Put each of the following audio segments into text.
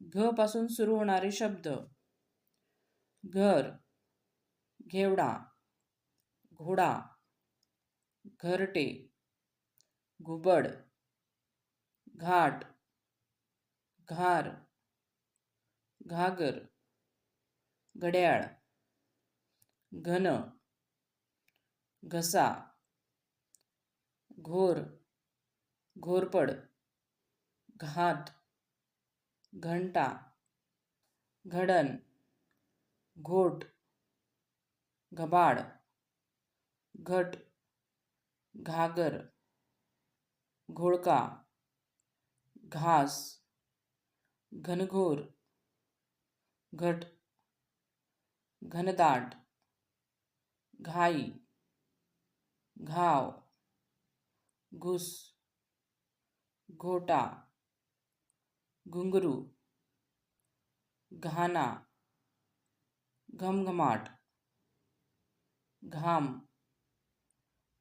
घ पासून सुरू होणारे शब्द: घर, घेवडा, घोडा, घरटे, घुबड, घाट, घार, घागर, घड्याळ, घन, घसा, घोर, घोरपड, घात, घंटा, घडण, घोट, घबाड, घट, घागर, घोळका, घास, घनघोर, घट, घनदाट, घाई, घाव, घुस, घोटा, घुंगरू, घाना, घमघमाट, घाम,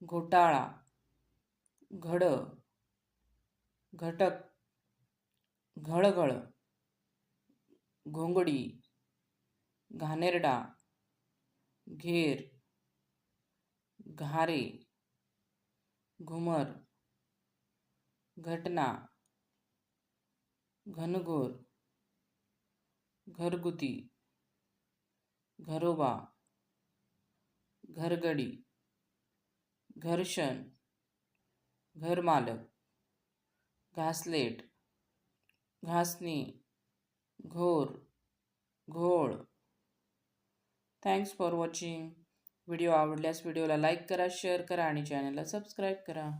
घोटाळा, घड, घटक, घळघळ, घोंगडी, घाणेरडा, घेर, घारे, घुमर, घटना, घनघोर, घरगुती, घरोबा, घरगडी, घर्षण, घरमालक, घासलेट, घासणी, घोर, घोळ. Thanks for watching. व्हिडिओ आवडल्यास व्हिडिओला लाईक करा, शेअर करा आणि चॅनलला सबस्क्राईब करा.